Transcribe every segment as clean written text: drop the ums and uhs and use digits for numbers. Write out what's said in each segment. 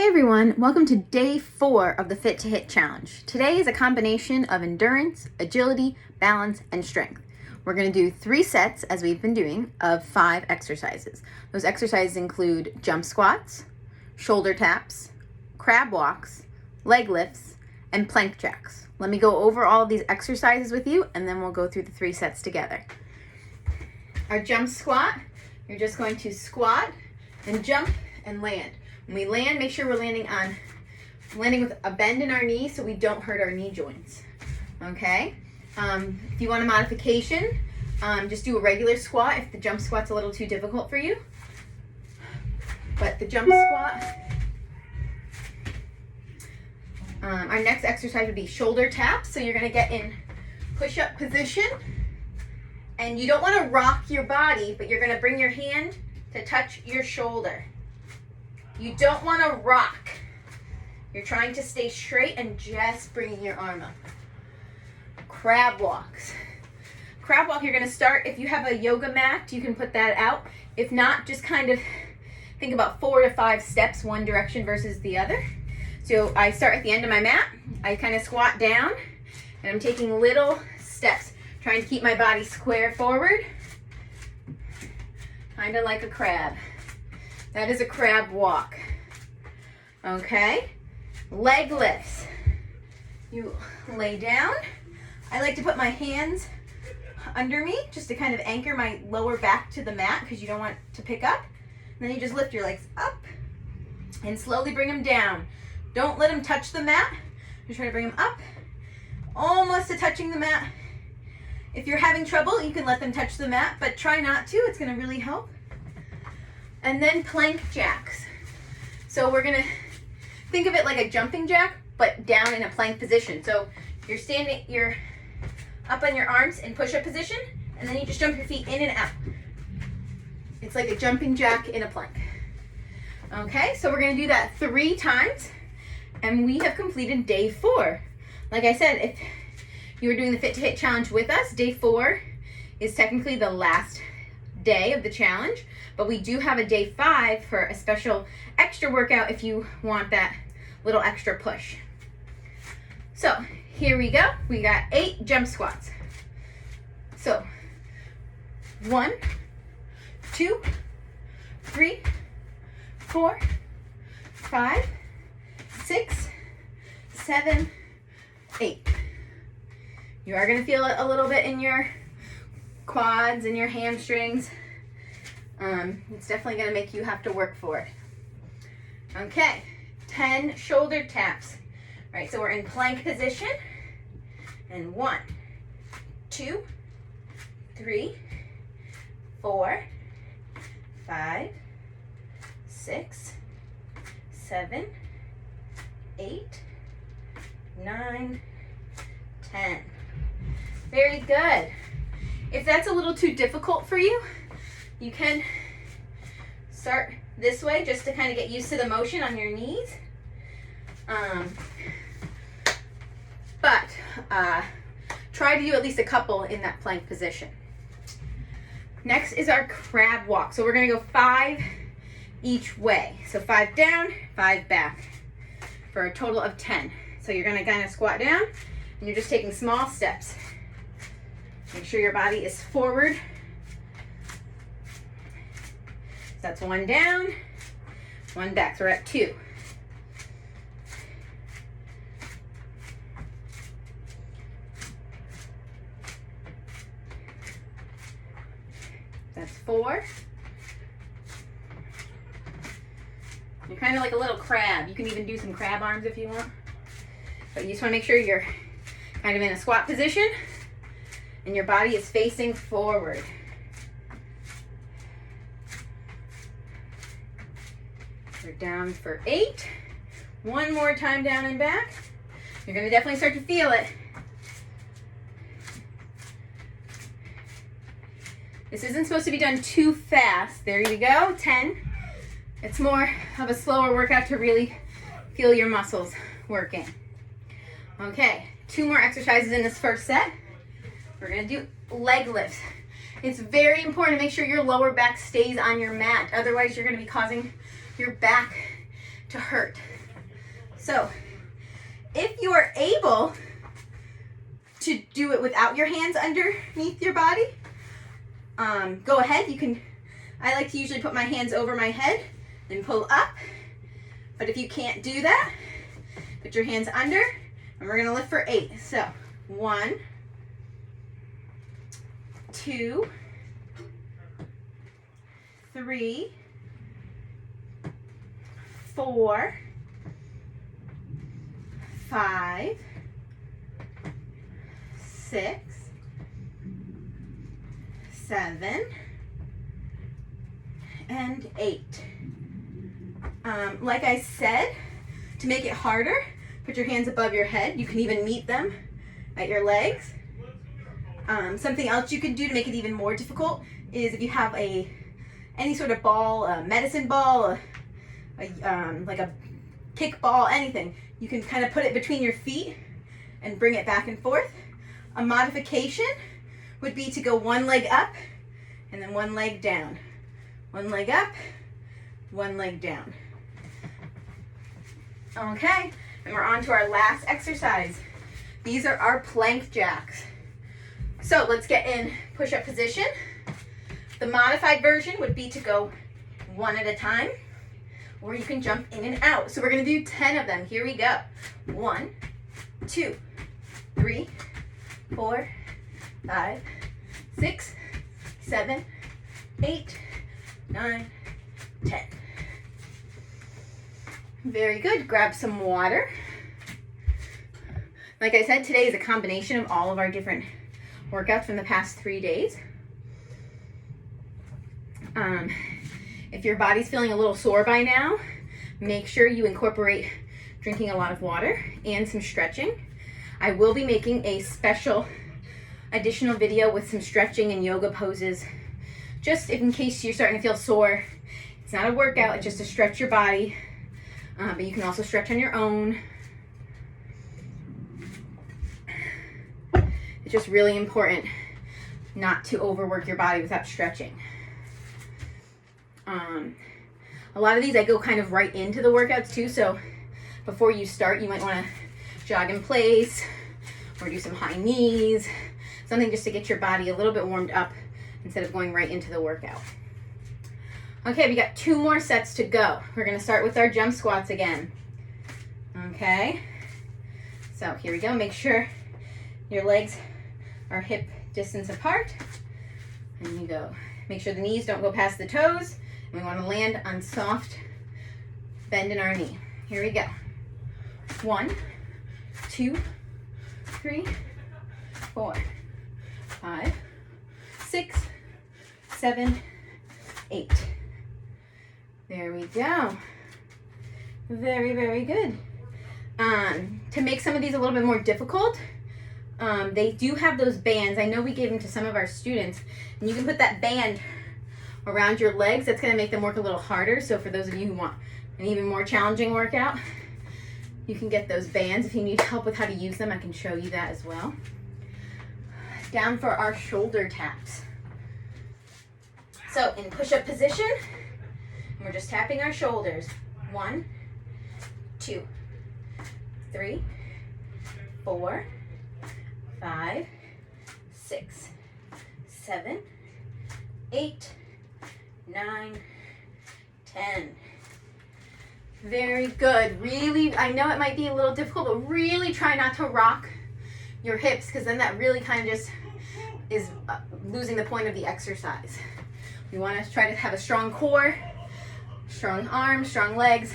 Hey everyone, welcome to day 4 of the Fit to Hit challenge. Today is a combination of endurance, agility, balance, and strength. We're going to do 3 sets, as we've been doing, of 5 exercises. Those exercises include jump squats, shoulder taps, crab walks, leg lifts, and plank jacks. Let me go over all of these exercises with you, and then we'll go through the 3 sets together. Our jump squat, you're just going to squat and jump and land. When we land, make sure we're landing with a bend in our knee so we don't hurt our knee joints. Okay? If you want a modification, just do a regular squat if the jump squat's a little too difficult for you. But the jump squat, our next exercise would be shoulder taps. So you're going to get in push-up position. And you don't want to rock your body, but you're going to bring your hand to touch your shoulder. You don't want to rock. You're trying to stay straight and just bringing your arm up. Crab walks. Crab walk, you're going to start, if you have a yoga mat, you can put that out. If not, just kind of think about 4 to 5 steps, one direction versus the other. So I start at the end of my mat. I kind of squat down, and I'm taking little steps, trying to keep my body square forward, kind of like a crab. That is a crab walk. Okay? Leg lifts. You lay down. I like to put my hands under me just to kind of anchor my lower back to the mat because you don't want to pick up. And then you just lift your legs up and slowly bring them down. Don't let them touch the mat. Just try to bring them up, almost to touching the mat. If you're having trouble, you can let them touch the mat, but try not to. It's going to really help. And then plank jacks. So we're gonna think of it like a jumping jack, but down in a plank position. So you're up on your arms in push-up position, and then you just jump your feet in and out. It's like a jumping jack in a plank. Okay, so we're gonna do that 3 times, and we have completed day 4. Like I said, if you were doing the Fit to Hit challenge with us, day 4 is technically the last day of the challenge, but we do have a day 5 for a special extra workout if you want that little extra push. So here we go. We got 8 jump squats. So 1, 2, 3, 4, 5, 6, 7, 8. You are going to feel it a little bit in your quads and your hamstrings. It's definitely going to make you have to work for it. Okay, 10 shoulder taps. All right, so we're in plank position. And 1, 2, 3, 4, 5, 6, 7, 8, 9, 10. Very good. If that's a little too difficult for you, you can start this way just to kind of get used to the motion on your knees. But try to do at least a couple in that plank position. Next is our crab walk. So we're going to go 5 each way. So 5 down, 5 back for a total of 10. So you're going to kind of squat down and you're just taking small steps. Make sure your body is forward. That's 1 down, 1 back. So we're at 2. That's 4. You're kind of like a little crab. You can even do some crab arms if you want. But you just want to make sure you're kind of in a squat position and your body is facing forward. We're down for 8. 1 more time down and back. You're going to definitely start to feel it. This isn't supposed to be done too fast. There you go, 10. It's more of a slower workout to really feel your muscles working. Okay, 2 more exercises in this first set. We're going to do leg lifts. It's very important to make sure your lower back stays on your mat. Otherwise, you're going to be causing your back to hurt. So if you are able to do it without your hands underneath your body, go ahead. You can, I like to usually put my hands over my head and pull up. But if you can't do that, put your hands under, and we're gonna lift for 8. So 1, 2, 3, 4, 5, 6, 7, and 8. Like I said, to make it harder, put your hands above your head. You can even meet them at your legs. Something else you can do to make it even more difficult is if you have any sort of ball, a medicine ball, like a kick ball, anything, you can kind of put it between your feet and bring it back and forth. A modification would be to go one leg up and then one leg down. One leg up, one leg down. Okay, and we're on to our last exercise. These are our plank jacks. So let's get in push-up position. The modified version would be to go one at a time, or you can jump in and out. So we're gonna do 10 of them. Here we go. 1, 2, 3, 4, 5, 6, 7, 8, 9, 10. Very good. Grab some water. Like I said, today is a combination of all of our different workouts from the past 3 days. If your body's feeling a little sore by now, make sure you incorporate drinking a lot of water and some stretching. I will be making a special additional video with some stretching and yoga poses, just in case you're starting to feel sore. It's not a workout, it's just to stretch your body, but you can also stretch on your own. It's just really important not to overwork your body without stretching. A lot of these I go kind of right into the workouts too, so before you start you might want to jog in place or do some high knees, something just to get your body a little bit warmed up instead of going right into the workout. Okay, we got 2 more sets to go. We're going to start with our jump squats again. Okay, so here we go. Make sure your legs are hip distance apart, and you go. Make sure the knees don't go past the toes, and we want to land on soft bend in our knee. Here we go. 1, 2, 3, 4, 5, 6, 7, 8. There we go. Very, very good. To make some of these a little bit more difficult, they do have those bands. I know we gave them to some of our students, and you can put that band around your legs. That's going to make them work a little harder. So for those of you who want an even more challenging workout, you can get those bands. If you need help with how to use them, I can show you that as well. Down for our shoulder taps. So in push-up position, we're just tapping our shoulders. 1, 2, 3, 4, 5, 6, 7, 8, 9, 10. Very good. Really, I know it might be a little difficult, but really try not to rock your hips, because then that really kind of just is losing the point of the exercise. We want to try to have a strong core, strong arms, strong legs,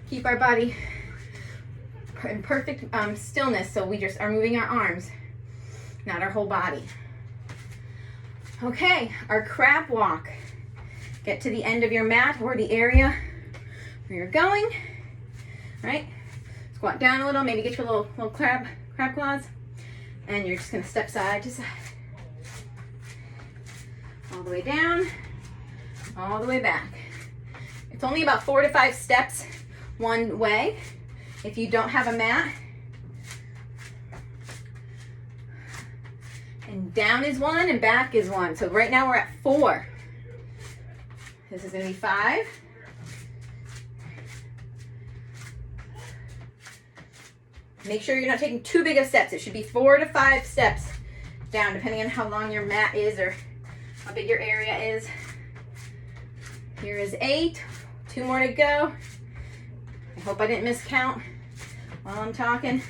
keep our body in perfect stillness, so we just are moving our arms, not our whole body. Okay, our crab walk. Get to the end of your mat or the area where you're going. All right, squat down a little, maybe get your little crab claws, and you're just gonna step side to side. All the way down, all the way back. It's only about 4 to 5 steps one way if you don't have a mat. And down is 1 and back is 1. So right now we're at 4. This is gonna be 5. Make sure you're not taking too big of steps. It should be 4 to 5 steps down, depending on how long your mat is or how big your area is. Here is 8, 2 more to go. I hope I didn't miscount while I'm talking.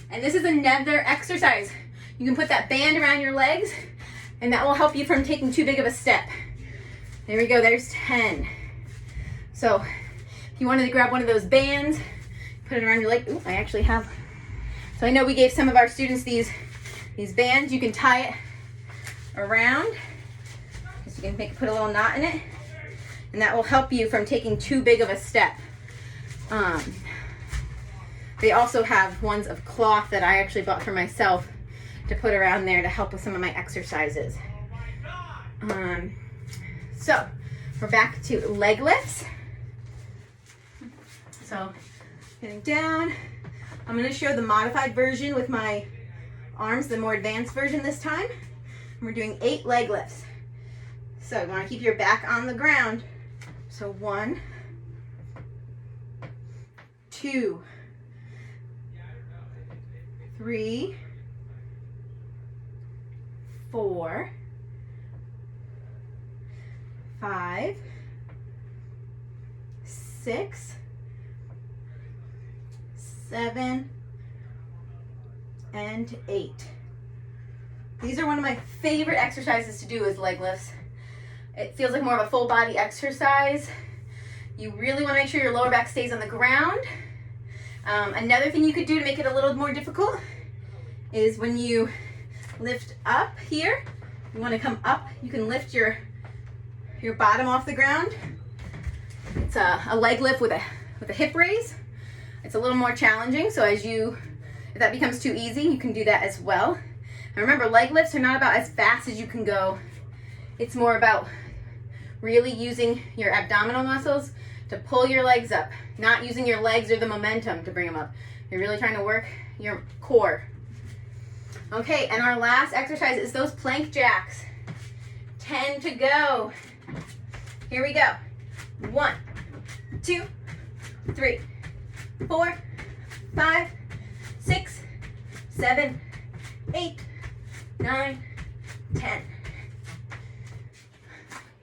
And this is another exercise. You can put that band around your legs, and that will help you from taking too big of a step. There we go, there's 10. So if you wanted to grab one of those bands, put it around your leg. Ooh, I actually have. So I know we gave some of our students these bands. You can tie it around. So you can put a little knot in it, and that will help you from taking too big of a step. They also have ones of cloth that I actually bought for myself to put around there to help with some of my exercises. So we're back to leg lifts. So getting down, I'm going to show the modified version with my arms, the more advanced version this time. We're doing 8 leg lifts. So you want to keep your back on the ground. So 1, 2, 3, 4, 5, 6, 7, and 8. These are one of my favorite exercises to do is leg lifts. It feels like more of a full body exercise. You really want to make sure your lower back stays on the ground. Another thing you could do to make it a little more difficult is when you lift up here, you want to come up, you can lift your bottom off the ground. It's a leg lift with a hip raise. It's a little more challenging, so if that becomes too easy, you can do that as well. And remember, leg lifts are not about as fast as you can go. It's more about really using your abdominal muscles to pull your legs up, not using your legs or the momentum to bring them up. You're really trying to work your core. Okay, and our last exercise is those plank jacks. 10 to go. Here we go. 1, 2, 3, 4, 5, 6, 7, 8, 9, 10.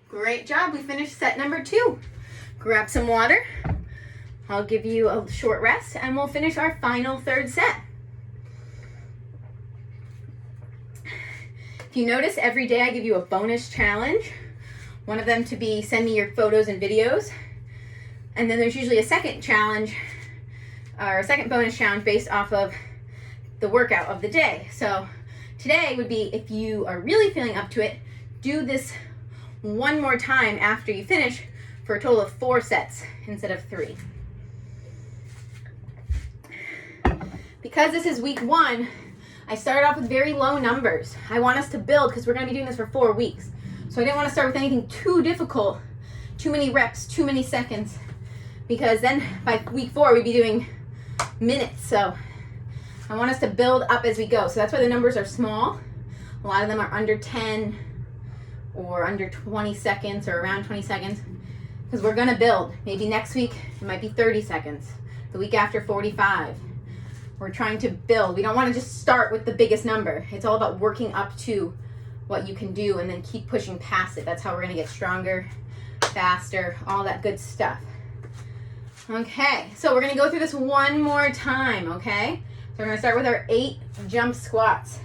Great job. We finished set number 2. Grab some water. I'll give you a short rest and we'll finish our final 3rd set. If you notice, every day I give you a bonus challenge. One of them to be send me your photos and videos. And then there's usually a second challenge or a second bonus challenge based off of the workout of the day. So today would be, if you are really feeling up to it, do this one more time after you finish for a total of 4 sets instead of 3. Because this is week 1, I started off with very low numbers. I want us to build because we're going to be doing this for 4 weeks. So I didn't want to start with anything too difficult, too many reps, too many seconds, because then by week 4 we'd be doing minutes. So I want us to build up as we go. So that's why the numbers are small. A lot of them are under 10 or under 20 seconds or around 20 seconds because we're going to build. Maybe next week it might be 30 seconds. The week after 45. We're trying to build. We don't want to just start with the biggest number. It's all about working up to what you can do and then keep pushing past it. That's how we're going to get stronger, faster, all that good stuff. Okay, so we're going to go through this one more time, okay? So we're going to start with our 8 jump squats.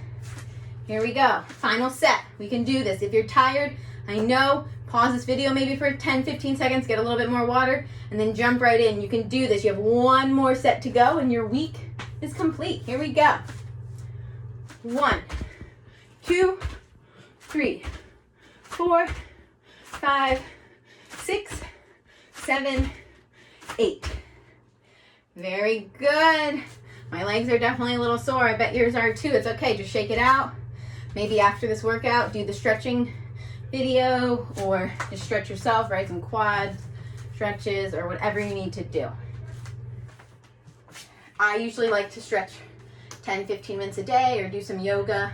Here we go. Final set. We can do this. If you're tired, I know, pause this video maybe for 10-15 seconds, get a little bit more water, and then jump right in. You can do this. You have one more set to go and your week is complete. Here we go. 1, 2, 3, 4, 5, 6, 7, 8. Very good. My legs are definitely a little sore. I bet yours are too. It's okay. Just shake it out. Maybe after this workout, do the stretching video or just stretch yourself, right? Some quad stretches or whatever you need to do. I usually like to stretch 10-15 minutes a day or do some yoga.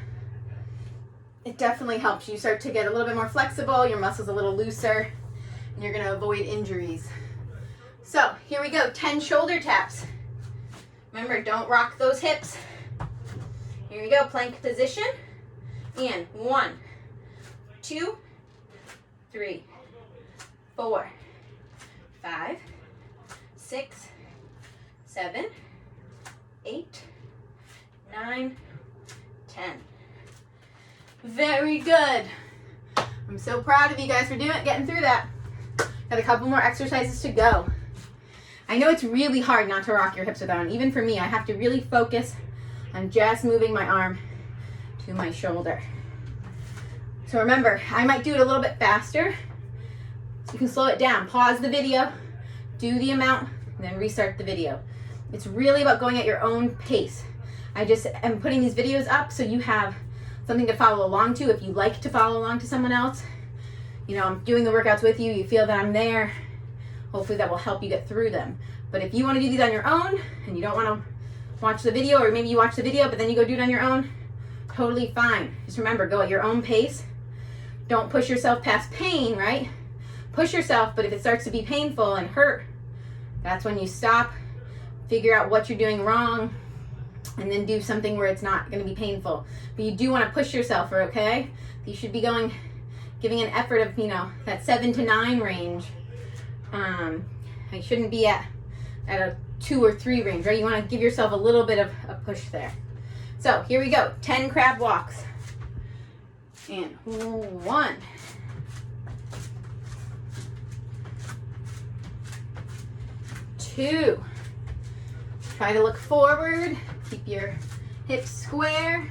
It definitely helps. You start to get a little bit more flexible, your muscles a little looser, and you're going to avoid injuries. So here we go, 10 shoulder taps. Remember, don't rock those hips. Here you go, plank position. And 1, 2, 3, 4, 5, 6, 7, 8, 9, 10. Very good. I'm so proud of you guys for getting through that. Got a couple more exercises to go. I know it's really hard not to rock your hips with that one. Even for me, I have to really focus on just moving my arm to my shoulder. So remember, I might do it a little bit faster. So you can slow it down. Pause the video, do the amount, and then restart the video. It's really about going at your own pace. I just am putting these videos up so you have something to follow along to. If you like to follow along to someone else, you know, I'm doing the workouts with you, you feel that I'm there, hopefully that will help you get through them. But if you want to do these on your own and you don't want to watch the video, or maybe you watch the video but then you go do it on your own, totally fine. Just remember, go at your own pace. Don't push yourself past pain, right? Push yourself, but if it starts to be painful and hurt, that's when you stop, figure out what you're doing wrong, and then do something where it's not going to be painful. But you do want to push yourself, okay? You should be giving an effort of, you know, that 7 to 9 range. I shouldn't be at a 2 or 3 range, right? You want to give yourself a little bit of a push there. So here we go, 10 crab walks. And 1, 2. Try to look forward, keep your hips square.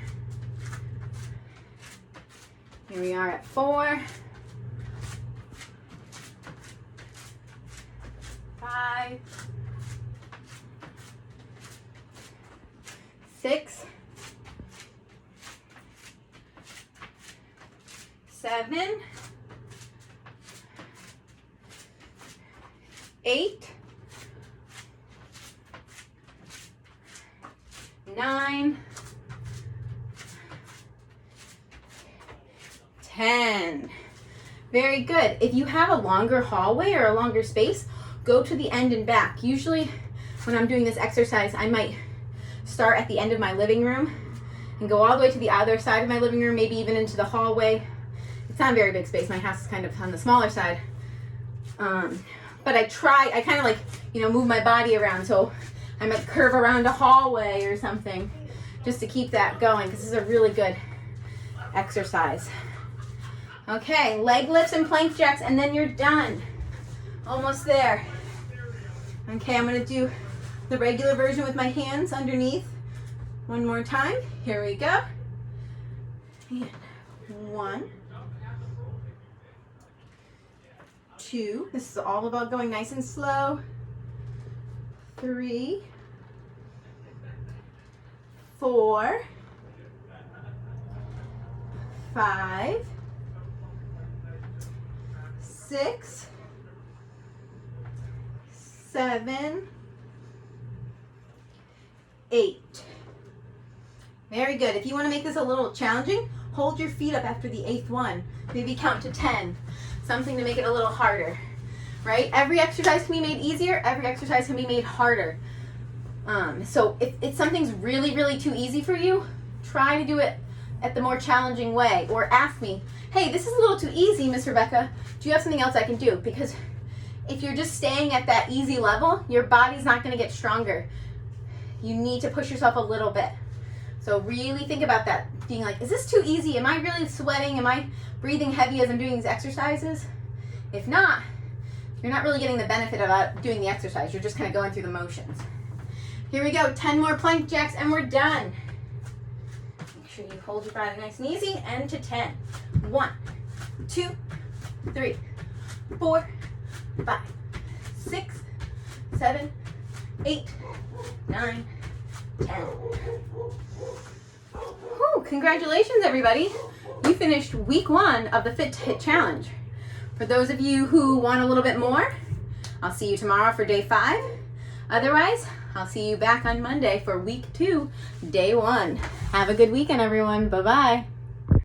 Here we are at 4, 5, 6, 7, 8, 9, 10. Very good. If you have a longer hallway or a longer space, go to the end and back. Usually when I'm doing this exercise, I might start at the end of my living room and go all the way to the other side of my living room, maybe even into the hallway. It's not a very big space. My house is kind of on the smaller side. But I kind of like, you know, move my body around. So I might curve around a hallway or something just to keep that going, because this is a really good exercise. Okay, leg lifts and plank jacks, and then you're done. Almost there. Okay, I'm going to do the regular version with my hands underneath. One more time. Here we go. And 1, 2. This is all about going nice and slow. 3, 4, 5, 6, 7, 8. Very good. If you want to make this a little challenging, hold your feet up after the 8th one. Maybe count to 10. Something to make it a little harder, right? Every exercise can be made easier. Every exercise can be made harder. So if something's really, really too easy for you, try to do it at the more challenging way. Or ask me, hey, this is a little too easy, Miss Rebecca. Do you have something else I can do? Because if you're just staying at that easy level, your body's not going to get stronger. You need to push yourself a little bit. So really think about that. Being like, is this too easy? Am I really sweating? Am I breathing heavy as I'm doing these exercises? If not, you're not really getting the benefit of doing the exercise. You're just kind of going through the motions. Here we go, 10 more plank jacks and we're done. Make sure you hold your body nice and easy, and to 10. 1, 2, 3, 4, 5, 6, 7, 8, 9, 10. Whew, congratulations everybody. You finished week 1 of the Fit to Hit Challenge. For those of you who want a little bit more, I'll see you tomorrow for day 5. Otherwise, I'll see you back on Monday for week 2, day 1. Have a good weekend everyone. Bye-bye.